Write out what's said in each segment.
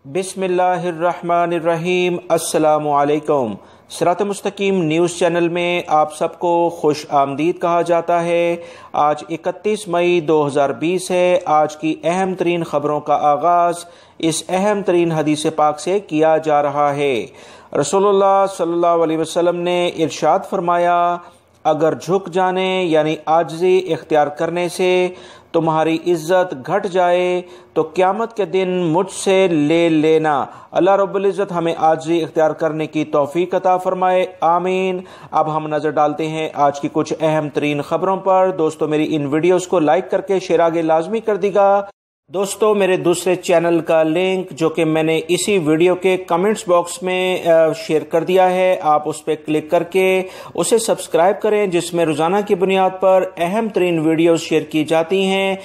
बिस्मिल्लाहिर्रहमानिर्रहीम। अस्सलामु अलैकुम। सिरात मुस्तकीम न्यूज़ चैनल में आप सबको खुश आमदीद कहा जाता है। आज 31 मई 2020 है। आज की अहम तरीन ख़बरों का आगाज़ इस अहम तरीन हदीस पाक से किया जा रहा है। रसूलुल्लाह सल्लल्लाहु अलैहि वसल्लम ने इरशाद फरमाया, अगर झुक जाने यानी आजिज़ी इख्तियार करने से तुम्हारी इज्जत घट जाए तो क़यामत के दिन मुझसे ले लेना। अल्लाह रब्बुल इज़्ज़त हमें आजिज़ी इख्तियार करने की तौफीक अता फरमाए, आमीन। अब हम नज़र डालते हैं आज की कुछ अहम तरीन ख़बरों पर। दोस्तों, मेरी इन वीडियोज़ को लाइक करके शेयर आगे लाजमी कर दीगा। दोस्तों, मेरे दूसरे चैनल का लिंक जो कि मैंने इसी वीडियो के कमेंट्स बॉक्स में शेयर कर दिया है, आप उस पर क्लिक करके उसे सब्सक्राइब करें, जिसमें रोज़ाना की बुनियाद पर अहम तरीन वीडियोस शेयर की जाती हैं,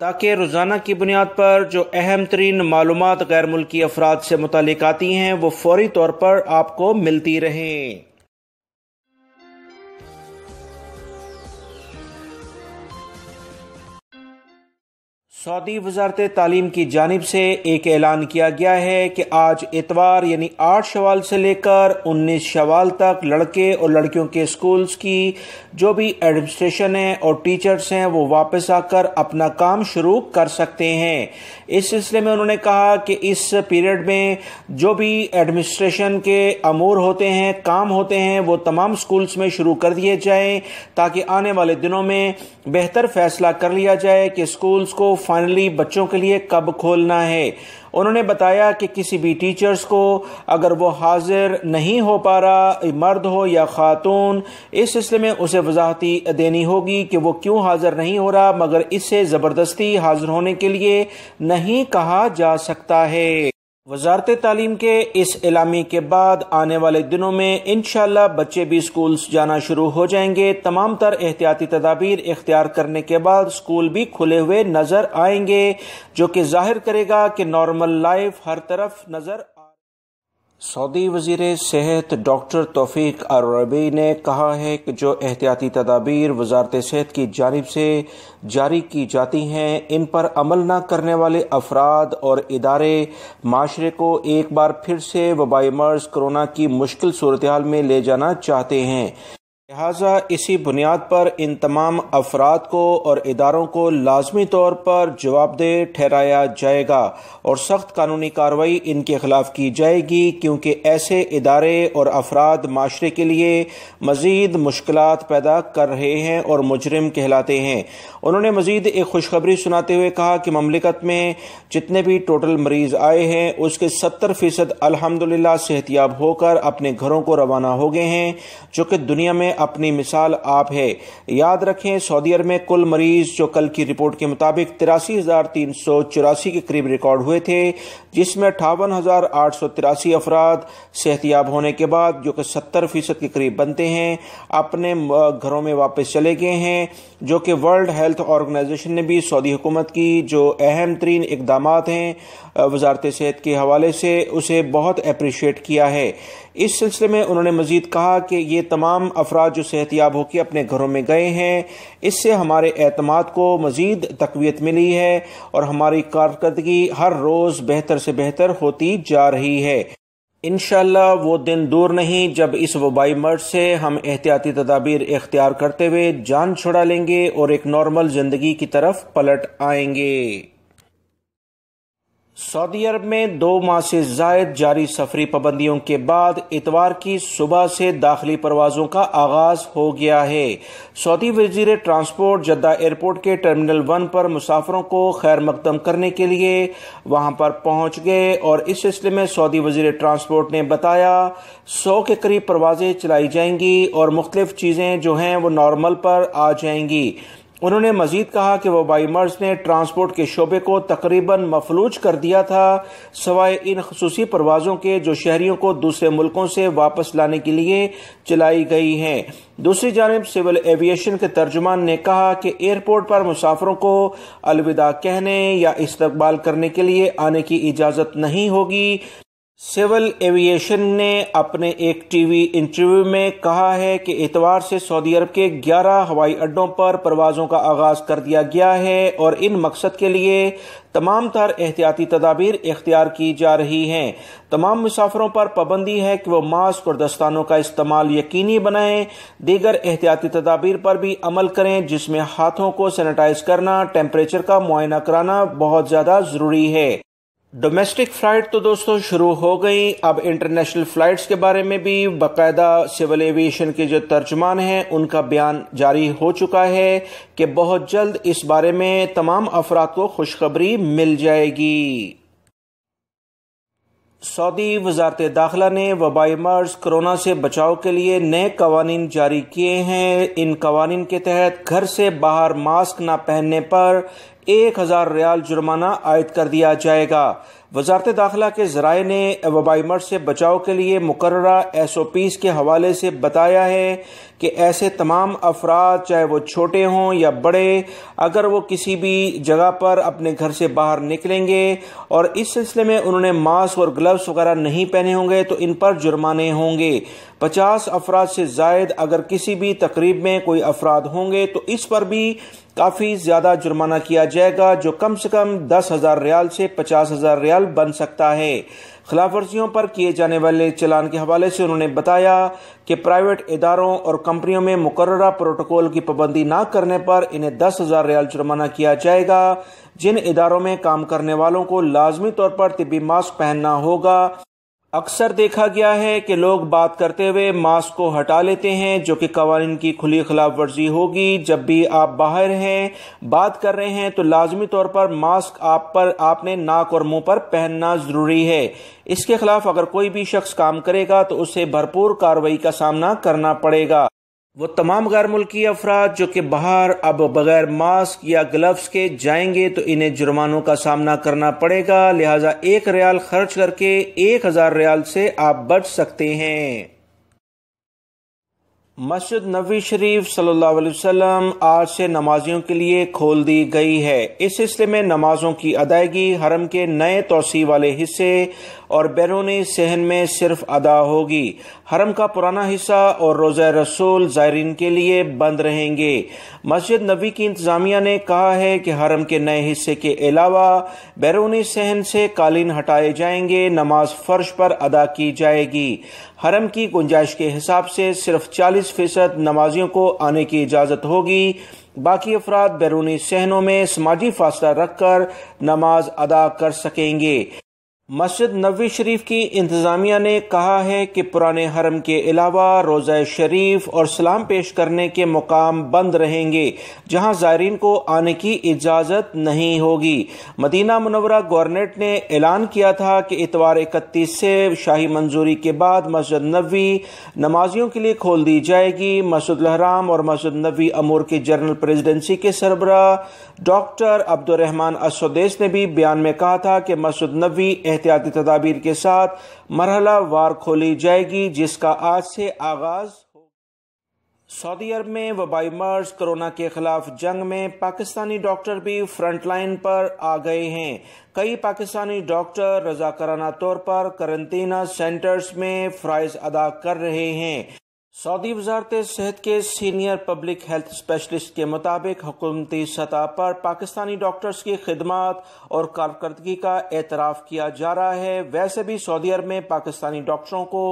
ताकि रोज़ाना की बुनियाद पर जो अहम तरीन मालूमात गैर मुल्की अफराद से मुतालिक आती हैं वो फौरी तौर पर आपको मिलती रहें। सऊदी वज़ारत तालीम की जानिब से एक ऐलान किया गया है कि आज इतवार यानी 8 शवाल से लेकर 19 शवाल तक लड़के और लड़कियों के स्कूल्स की जो भी एडमिनिस्ट्रेशन है और टीचर्स हैं वो वापस आकर अपना काम शुरू कर सकते हैं। इस सिलसिले में उन्होंने कहा कि इस पीरियड में जो भी एडमिनिस्ट्रेशन के अमूर होते हैं, काम होते हैं, वो तमाम स्कूल्स में शुरू कर दिए जाएं, ताकि आने वाले दिनों में बेहतर फैसला कर लिया जाए कि स्कूल्स को फाइनली बच्चों के लिए कब खोलना है। उन्होंने बताया कि किसी भी टीचर्स को अगर वो हाजिर नहीं हो पा रहा, मर्द हो या खातून, इस सिलसिले में उसे वजाहती देनी होगी कि वो क्यों हाजिर नहीं हो रहा, मगर इससे ज़बरदस्ती हाजिर होने के लिए नहीं कहा जा सकता है। वज़ारत तालीम के इस एलामी के बाद आने वाले दिनों में इंशाअल्लाह बच्चे भी स्कूल्स जाना शुरू हो जाएंगे। तमाम तर एहतियाती तदाबीर इख्तियार करने के बाद स्कूल भी खुले हुए नजर आएंगे, जो कि जाहिर करेगा कि नॉर्मल लाइफ हर तरफ नजर। सऊदी वज़ीर सेहत डॉक्टर तौफीक अल-रबी ने कहा है कि जो एहतियाती तदाबीर वज़ारत सेहत की जानिब से जारी की जाती हैं, इन पर अमल न करने वाले अफराद और इदारे माशरे को एक बार फिर से वबाई मर्ज़ कोरोना की मुश्किल सूरत हाल में ले जाना चाहते हैं। लिहाजा इसी बुनियाद पर इन तमाम अफराद को और इदारों को लाजमी तौर पर जवाबदेह ठहराया जाएगा और सख्त कानूनी कार्रवाई इनके खिलाफ की जाएगी, क्योंकि ऐसे इदारे और अफराद माशरे के लिए मज़ीद मुश्किलात पैदा कर रहे हैं और मुजरिम कहलाते हैं। उन्होंने मज़ीद एक खुशखबरी सुनाते हुए कहा कि ममलिकत में जितने भी टोटल मरीज आए हैं उसके 70% अल्हम्दुलिल्लाह सेहतियाब होकर अपने घरों को रवाना हो गए हैं, जो कि दुनिया में अपनी मिसाल आप है। याद रखें, सऊदी अरब में कुल मरीज जो कल की रिपोर्ट के मुताबिक 83,384 के करीब रिकॉर्ड हुए थे, जिसमें 58,883 अफराद सेहतियाब होने के बाद, जो कि 70% के करीब बनते हैं, अपने घरों में वापस चले गए हैं, जो कि वर्ल्ड हेल्थ ऑर्गेनाइजेशन ने भी सऊदी हुकूमत की जो अहम तरीन इकदामात हैं वज़ारत सेहत के हवाले से उसे बहुत अप्रिशिएट किया है। इस सिलसिले में उन्होंने मज़ीद कहा कि ये तमाम अफराद जो सेहतियाब होकर अपने घरों में गए हैं, इससे हमारे एतमाद को मज़ीद तक़वियत मिली है और हमारी कारकर्दगी हर रोज़ बेहतर से बेहतर होती जा रही है। इंशाअल्लाह वो दिन दूर नहीं जब इस वबाई मर्ज़ से हम एहतियाती तदाबीर इख्तियार करते हुए जान छुड़ा लेंगे और एक नॉर्मल ज़िंदगी की तरफ पलट आएंगे। सऊदी अरब में 2 माह से ज़ायद जारी सफरी पाबंदियों के बाद इतवार की सुबह से दाखिली परवाज़ों का आगाज़ हो गया है। सऊदी वज़ीर ट्रांसपोर्ट जद्दा एयरपोर्ट के टर्मिनल 1 पर मुसाफिरों को खैर मकदम करने के लिए वहां पर पहुंच गए और इस सिलसिले में सऊदी वज़ीर ट्रांसपोर्ट ने बताया 100 के करीब परवाज़ें चलाई जाएंगी और मुख्तलिफ चीज़ें जो हैं वो नॉर्मल पर आ जाएंगी। उन्होंने मजीद कहा कि वबाई मर्ज़ ने ट्रांसपोर्ट के शोबे को तकरीबन मफलूज कर दिया था, सवाए इन खसूसी परवाज़ों के जो शहरियों को दूसरे मुल्कों से वापस लाने के लिए चलाई गई हैं। दूसरी जानिब सिविल एविएशन के तर्जुमान ने कहा कि एयरपोर्ट पर मुसाफिरों को अलविदा कहने या इस्तकबाल करने के लिए आने की इजाज़त नहीं होगी, सिविल एविएशन ने अपने एक टीवी इंटरव्यू में कहा है कि इतवार से सऊदी अरब के 11 हवाई अड्डों पर परवाज़ों का आगाज कर दिया गया है और इन मकसद के लिए तमाम तर एहतियाती तदाबीर इख्तियार की जा रही हैं। तमाम मुसाफिरों पर पाबंदी है कि वो मास्क और दस्तानों का इस्तेमाल यकीनी बनाएं। दीगर एहतियाती तदाबीर पर भी अमल करें, जिसमें हाथों को सैनिटाइज करना, टेम्परेचर का मुआयना कराना बहुत ज़्यादा ज़रूरी है। डोमेस्टिक फ़्लाइट तो दोस्तों शुरू हो गई। अब इंटरनेशनल फ़्लाइट्स के बारे में भी बाकायदा सिविल एविएशन के जो तर्जुमान हैं उनका बयान जारी हो चुका है कि बहुत जल्द इस बारे में तमाम अफराद को खुशखबरी मिल जाएगी। सऊदी वज़ारत दाखिला ने वबाई मर्ज़ कोरोना से बचाव के लिए नए कवानीन जारी किए हैं। इन कवानीन के तहत घर से बाहर मास्क न पहनने पर 1000 रियाल जुर्माना आयद कर दिया जाएगा। वज़ारत दाखिला के ज़राए ने वबाई मर्ज़ से बचाव के लिए मुकर्ररा SOPs के हवाले से बताया है कि ऐसे तमाम अफराद, चाहे वो छोटे हों या बड़े, अगर वो किसी भी जगह पर अपने घर से बाहर निकलेंगे और इस सिलसिले में उन्होंने मास्क और ग्लव्स वगैरह नहीं पहने होंगे तो इन पर जुर्माने होंगे। 50 अफराद से ज़ायद अगर किसी भी तकरीब में कोई अफराद होंगे तो इस पर भी काफ़ी ज़्यादा जुर्माना किया जाएगा, जो कम से कम 10,000 रियाल से 50,000 रियाल बन सकता है। खिलाफ वर्जियों पर किए जाने वाले चालान के हवाले से उन्होंने बताया कि प्राइवेट इदारों और कंपनियों में मुकर्ररा प्रोटोकॉल की पाबंदी न करने पर इन्हें 10,000 रियाल जुर्माना किया जाएगा। जिन इदारों में काम करने वालों को लाजमी तौर पर तिब्बी मास्क पहनना होगा। अक्सर देखा गया है कि लोग बात करते हुए मास्क को हटा लेते हैं, जो कि कवानीन की खुली खिलाफ वर्जी होगी। जब भी आप बाहर हैं, बात कर रहे हैं तो लाजमी तौर पर मास्क आपने नाक और मुंह पर पहनना जरूरी है। इसके खिलाफ अगर कोई भी शख्स काम करेगा तो उसे भरपूर कार्रवाई का सामना करना पड़ेगा। वो तमाम गैर मुल्की अफराद जो कि बाहर अब बगैर मास्क या ग्लव्स के जाएंगे तो इन्हें जुर्मानों का सामना करना पड़ेगा। लिहाजा 1 रियाल खर्च करके 1000 रियाल से आप बच सकते हैं। मस्जिद नबवी शरीफ सल्लल्लाहु अलैहि वसल्लम आज से नमाजियों के लिए खोल दी गई है। इस सिलसिले में नमाजों की अदायगी हरम के नए तोसी वाले हिस्से और बैरूनी सहन में सिर्फ अदा होगी। हरम का पुराना हिस्सा और रोज़ा रसूल ज़ायरीन के लिए बंद रहेंगे। मस्जिद नबवी की इंतज़ामिया ने कहा है कि हरम के नए हिस्से के अलावा बैरूनी सहन से कालीन हटाए जाएंगे। नमाज फर्श पर अदा की जाएगी। हरम की गुंजाइश के हिसाब से सिर्फ 40% नमाजियों को आने की इजाज़त होगी। बाकी अफराद बैरूनी सहनों में समाजी फासला रखकर नमाज अदा कर सकेंगे। मस्जिद नबवी शरीफ की इंतज़ामिया ने कहा है कि पुराने हरम के अलावा रोज़ा शरीफ और सलाम पेश करने के मुकाम बंद रहेंगे, जहां ज़ायरीन को आने की इजाज़त नहीं होगी। मदीना मुनव्वरा गवर्नरेट ने ऐलान किया था कि इतवार 31 से शाही मंजूरी के बाद मस्जिद नबवी नमाजियों के लिए खोल दी जाएगी। मस्जिद हराम और मस्जिद नबवी अमूर की जनरल प्रेसिडेंसी के सरबराह डॉक्टर अब्दुर्रहमान अस-सुदैस ने भी बयान में कहा था कि मस्जिद नबवी एहतियाती तदाबीर के साथ मरहला वार खोली जाएगी, जिसका आज से आगाज हो। सऊदी अरब में वबाई मर्ज कोरोना के खिलाफ जंग में पाकिस्तानी डॉक्टर भी फ्रंट लाइन पर आ गए हैं। कई पाकिस्तानी डॉक्टर रजाकाराना तौर पर करंतना सेंटर्स में फराइज अदा कर रहे हैं। सऊदी वज़ारत सेहत के सीनियर पब्लिक हेल्थ स्पेशलिस्ट के मुताबिक हुकूमती सतह पर पाकिस्तानी डॉक्टर्स की खिदमत और कारकर्दगी का एतराफ़ किया जा रहा है। वैसे भी सऊदी अरब में पाकिस्तानी डॉक्टरों को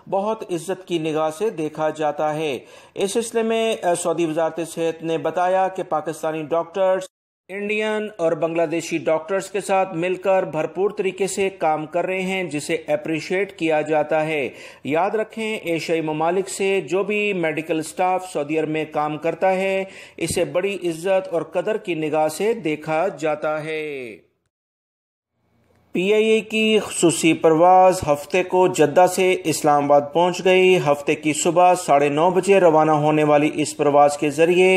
बहुत इज्जत की निगाह से देखा जाता है। इस सिलसिले में सऊदी वज़ारत सेहत ने बताया कि पाकिस्तानी डॉक्टर्स इंडियन और बांग्लादेशी डॉक्टर्स के साथ मिलकर भरपूर तरीके से काम कर रहे हैं, जिसे अप्रिशिएट किया जाता है। याद रखें, एशियाई ममालिक से जो भी मेडिकल स्टाफ सऊदी अरब में काम करता है, इसे बड़ी इज्जत और कदर की निगाह से देखा जाता है। PIA की खुसूसी परवाज हफ्ते को जद्दा से इस्लामाबाद पहुंच गई। हफ्ते की सुबह 9:30 बजे रवाना होने वाली इस परवाज के जरिए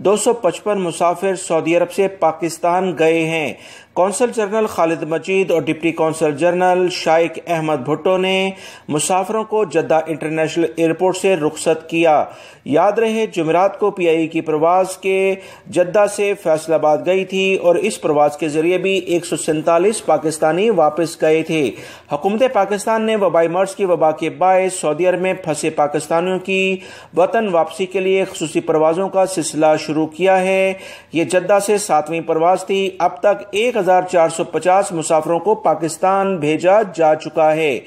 255 मुसाफिर सऊदी अरब से पाकिस्तान गए हैं। کونسل جنرل خالد مجید اور ڈپٹی کونسل جنرل شائق احمد بھٹو نے مسافروں کو جدہ انٹرنیشنل ایئرپورٹ سے رخصت کیا۔ یاد رہے جمعرات کو پی آئی اے کی پرواز کے جدہ سے فیصل آباد گئی تھی اور اس پرواز کے ذریعے بھی 147 پاکستانی واپس گئے تھے۔ حکومت پاکستان نے وبائی مرض کی وبا کے باعث سعودی عرب میں پھنسے پاکستانیوں کی وطن واپسی کے لیے خصوصی پروازوں کا سلسلہ شروع کیا ہے۔ یہ جدہ سے 7ویں پرواز تھی۔ اب تک 1450 مسافروں کو پاکستان بھیجا جا چکا ہے۔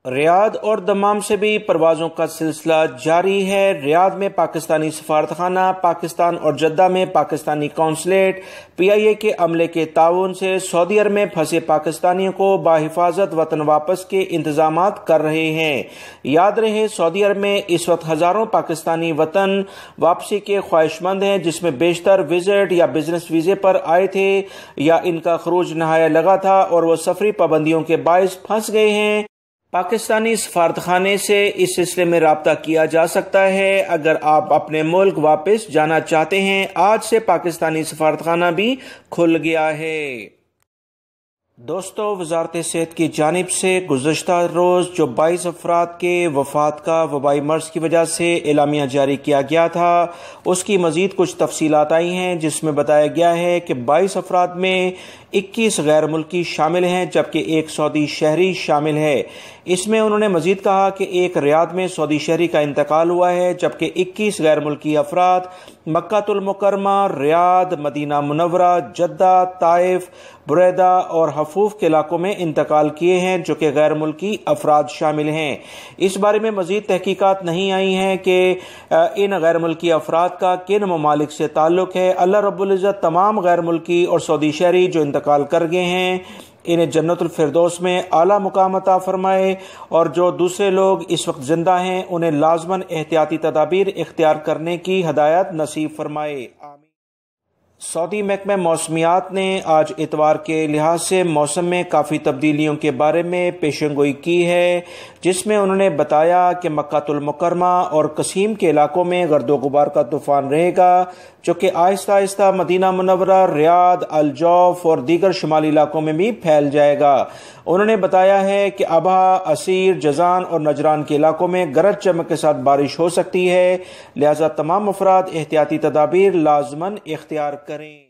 ریاض اور دمام سے بھی پروازوں کا سلسلہ جاری ہے۔ ریاض میں پاکستانی سفارتخانہ، پاکستان اور جدہ میں پاکستانی قونصلیٹ پی آئی اے کے عملے کے تعاون سے سعودی عرب میں پھنسے پاکستانیوں کو بحفاظت وطن واپس کے انتظامات کر رہے ہیں۔ یاد رہے سعودی عرب میں اس وقت ہزاروں پاکستانی وطن واپسی کے خواہش مند ہیں، جس میں بیشتر وزٹ یا بزنس ویزے پر آئے تھے یا ان کا خروج نہایت لگا تھا اور وہ سفری پابندیوں کے باعث پھنس گئے ہیں۔ پاکستانی سفارتخانے سے اس سلسلے میں رابطہ کیا جا سکتا ہے۔ اگر آپ اپنے ملک واپس جانا چاہتے ہیں، آج سے پاکستانی سفارتخانہ بھی کھل گیا ہے۔ دوستو، وزارت صحت کی جانب سے گزشتہ روز جو 22 افراد کے وفات کا وبائی مرض کی وجہ سے اعلامیہ جاری کیا گیا تھا، اس کی مزید کچھ تفصیلات آئی ہیں، جس میں بتایا گیا ہے کہ 22 افراد میں 21 غیر ملکی شامل ہیں، جبکہ ایک سعودی شہری شامل ہے۔ اس میں انہوں نے مزید کہا کہ ایک ریاض میں سعودی شہری کا انتقال ہوا ہے، جبکہ 21 غیر ملکی افراد مکہ المکرمہ، ریاض، مدینہ منورہ، جدہ، طائف، بریدہ اور حفوف کے علاقوں میں انتقال کیے ہیں، جو کہ غیر ملکی افراد شامل ہیں۔ اس بارے میں مزید تحقیقات نہیں آئی ہیں کہ ان غیر ملکی افراد کا کن ممالک سے تعلق ہے۔ اللہ رب العزت تمام غیر ملکی اور سعودی شہری جو انتقال کر گئے ہیں انہیں جنت الفردوس میں اعلیٰ مقام عطا فرمائے، اور جو دوسرے لوگ اس وقت زندہ ہیں انہیں لازماً احتیاطی تدابیر اختیار کرنے کی ہدایت نصیب فرمائے۔ آمین۔ سعودی محکمہ موسمیات نے آج اتوار کے لحاظ سے موسم میں کافی تبدیلیوں کے بارے میں پیشن گوئی کی ہے، جس میں انہوں نے بتایا کہ مکہ المکرمہ اور قصیم کے علاقوں میں گرد و غبار کا طوفان رہے گا، جو کہ آہستہ آہستہ مدینہ منورہ، ریاض، الجوف اور دیگر شمالی علاقوں میں بھی پھیل جائے گا۔ انہوں نے بتایا ہے کہ ابہا، عسیر، جازان اور نجران کے علاقوں میں گرج چمک کے ساتھ بارش ہو سکتی ہے، لہذا تمام افراد احتیاطی تدابیر لازماً اختیار کریں۔